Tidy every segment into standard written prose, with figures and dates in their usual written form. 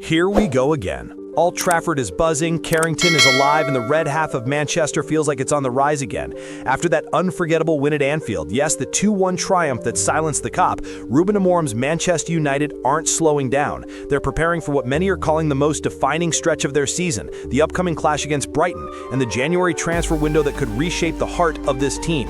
Here we go again. Old Trafford is buzzing, Carrington is alive, and the red half of Manchester feels like it's on the rise again. After that unforgettable win at Anfield, yes, the 2-1 triumph that silenced the cop, Rúben Amorim's Manchester United aren't slowing down. They're preparing for what many are calling the most defining stretch of their season, the upcoming clash against Brighton, and the January transfer window that could reshape the heart of this team.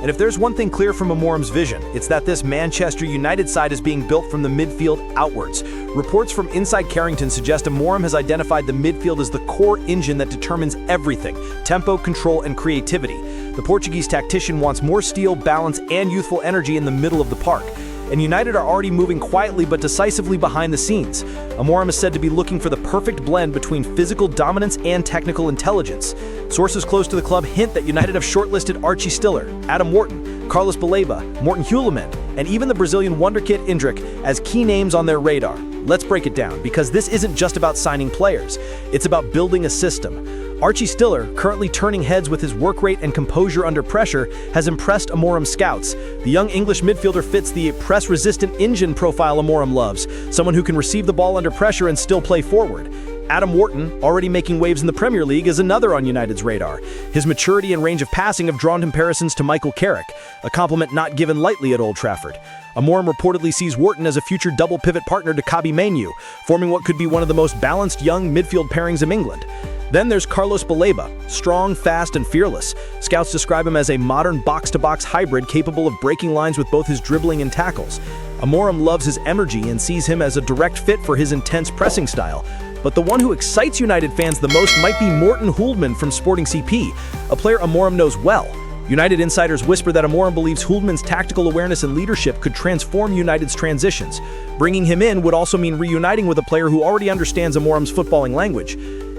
And if there's one thing clear from Amorim's vision, it's that this Manchester United side is being built from the midfield outwards. Reports from inside Carrington suggest Amorim has identified the midfield as the core engine that determines everything: tempo, control, and creativity. The Portuguese tactician wants more steel, balance, and youthful energy in the middle of the park. And United are already moving quietly but decisively behind the scenes. Amorim is said to be looking for the perfect blend between physical dominance and technical intelligence. Sources close to the club hint that United have shortlisted Archie Stiller, Adam Wharton, Carlos Baleba, Morten Heuleman, and even the Brazilian wonderkid Endrick as key names on their radar. Let's break it down, because this isn't just about signing players, it's about building a system. Archie Stiller, currently turning heads with his work rate and composure under pressure, has impressed Amorim's scouts. The young English midfielder fits the press-resistant engine profile Amorim loves, someone who can receive the ball under pressure and still play forward. Adam Wharton, already making waves in the Premier League, is another on United's radar. His maturity and range of passing have drawn comparisons to Michael Carrick, a compliment not given lightly at Old Trafford. Amorim reportedly sees Wharton as a future double-pivot partner to Kobbie Mainoo, forming what could be one of the most balanced young midfield pairings in England. Then there's Carlos Baleba, strong, fast, and fearless. Scouts describe him as a modern box-to-box hybrid capable of breaking lines with both his dribbling and tackles. Amorim loves his energy and sees him as a direct fit for his intense pressing style. But the one who excites United fans the most might be Morten Heuleman from Sporting CP, a player Amorim knows well. United insiders whisper that Amorim believes Heuleman's tactical awareness and leadership could transform United's transitions. Bringing him in would also mean reuniting with a player who already understands Amorim's footballing language.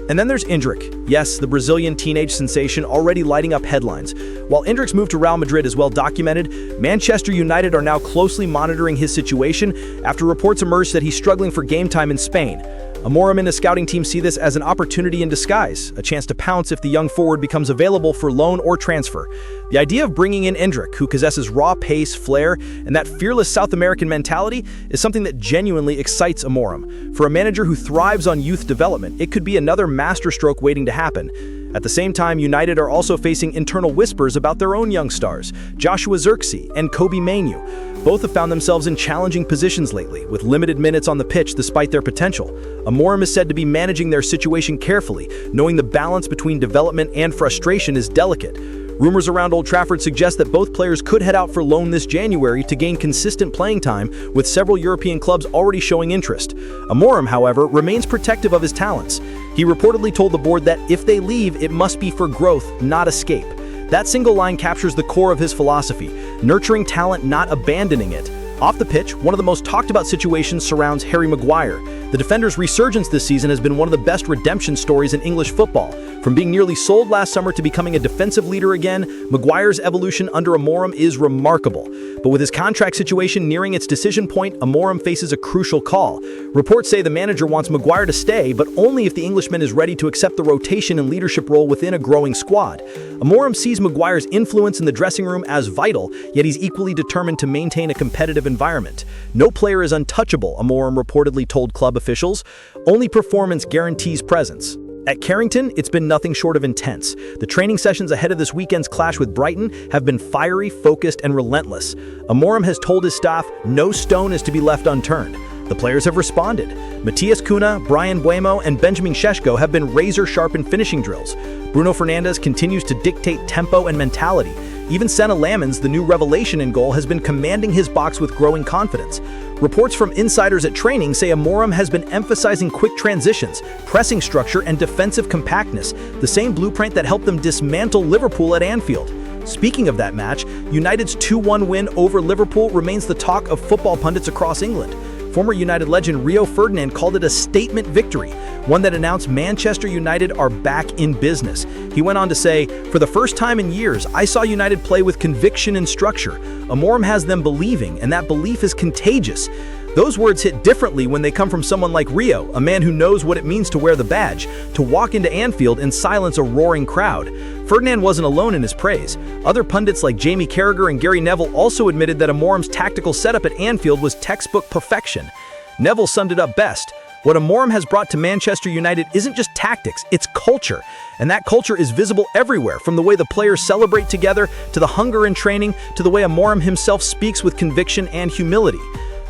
And then there's Endrick. Yes, the Brazilian teenage sensation already lighting up headlines. While Endrick's move to Real Madrid is well documented, Manchester United are now closely monitoring his situation after reports emerged that he's struggling for game time in Spain. Amorim and his scouting team see this as an opportunity in disguise, a chance to pounce if the young forward becomes available for loan or transfer. The idea of bringing in Endrick, who possesses raw pace, flair, and that fearless South American mentality, is something that genuinely excites Amorim. For a manager who thrives on youth development, it could be another masterstroke waiting to happen. At the same time, United are also facing internal whispers about their own young stars, Joshua Zirkzee and Kobbie Mainoo. Both have found themselves in challenging positions lately, with limited minutes on the pitch despite their potential. Amorim is said to be managing their situation carefully, knowing the balance between development and frustration is delicate. Rumors around Old Trafford suggest that both players could head out for loan this January to gain consistent playing time, with several European clubs already showing interest. Amorim, however, remains protective of his talents. He reportedly told the board that if they leave, it must be for growth, not escape. That single line captures the core of his philosophy: nurturing talent, not abandoning it. Off the pitch, one of the most talked about situations surrounds Harry Maguire. The defender's resurgence this season has been one of the best redemption stories in English football. From being nearly sold last summer to becoming a defensive leader again, Maguire's evolution under Amorim is remarkable. But with his contract situation nearing its decision point, Amorim faces a crucial call. Reports say the manager wants Maguire to stay, but only if the Englishman is ready to accept the rotation and leadership role within a growing squad. Amorim sees Maguire's influence in the dressing room as vital, yet he's equally determined to maintain a competitive environment. No player is untouchable, Amorim reportedly told club officials. Only performance guarantees presence. At Carrington, it's been nothing short of intense. The training sessions ahead of this weekend's clash with Brighton have been fiery, focused, and relentless. Amorim has told his staff no stone is to be left unturned. The players have responded. Matías Cunha, Brian Buemo, and Benjamin Šeško have been razor-sharp in finishing drills. Bruno Fernandes continues to dictate tempo and mentality. Even Senna Lamens, the new revelation in goal, has been commanding his box with growing confidence. Reports from insiders at training say Amorim has been emphasizing quick transitions, pressing structure, and defensive compactness, the same blueprint that helped them dismantle Liverpool at Anfield. Speaking of that match, United's 2-1 win over Liverpool remains the talk of football pundits across England. Former United legend Rio Ferdinand called it a statement victory, one that announced Manchester United are back in business. He went on to say, "For the first time in years, I saw United play with conviction and structure. Amorim has them believing, and that belief is contagious." Those words hit differently when they come from someone like Rio, a man who knows what it means to wear the badge, to walk into Anfield and silence a roaring crowd. Ferdinand wasn't alone in his praise. Other pundits like Jamie Carragher and Gary Neville also admitted that Amorim's tactical setup at Anfield was textbook perfection. Neville summed it up best: What Amorim has brought to Manchester United isn't just tactics, it's culture. And that culture is visible everywhere, from the way the players celebrate together, to the hunger in training, to the way Amorim himself speaks with conviction and humility.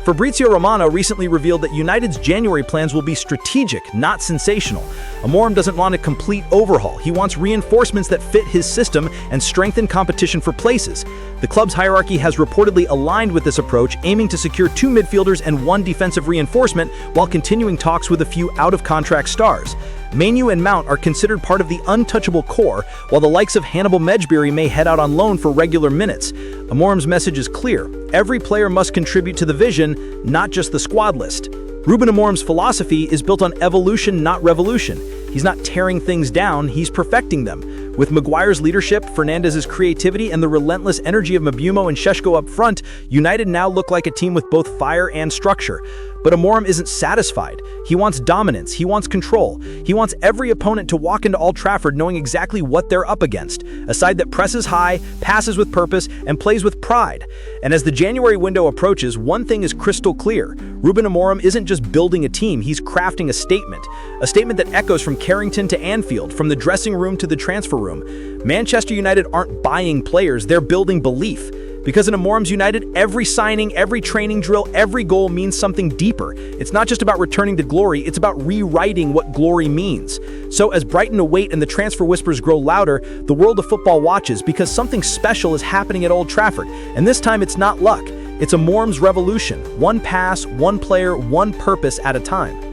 Fabrizio Romano recently revealed that United's January plans will be strategic, not sensational. Amorim doesn't want a complete overhaul. He wants reinforcements that fit his system and strengthen competition for places. The club's hierarchy has reportedly aligned with this approach, aiming to secure 2 midfielders and 1 defensive reinforcement while continuing talks with a few out-of-contract stars. Mainu and Mount are considered part of the untouchable core, while the likes of Hannibal Mejbri may head out on loan for regular minutes. Amorim's message is clear. Every player must contribute to the vision, not just the squad list. Rúben Amorim's philosophy is built on evolution, not revolution. He's not tearing things down, he's perfecting them. With Maguire's leadership, Fernandez's creativity, and the relentless energy of Mbeumo and Šeško up front, United now look like a team with both fire and structure. But Amorim isn't satisfied. He wants dominance, he wants control. He wants every opponent to walk into Old Trafford knowing exactly what they're up against. A side that presses high, passes with purpose, and plays with pride. And as the January window approaches, one thing is crystal clear. Rúben Amorim isn't just building a team, he's crafting a statement. A statement that echoes from Carrington to Anfield, from the dressing room to the transfer room. Manchester United aren't buying players, they're building belief. Because in Amorim's United, every signing, every training drill, every goal means something deeper. It's not just about returning to glory, it's about rewriting what glory means. So as Brighton await and the transfer whispers grow louder, the world of football watches because something special is happening at Old Trafford. And this time it's not luck, it's Amorim's revolution. One pass, one player, one purpose at a time.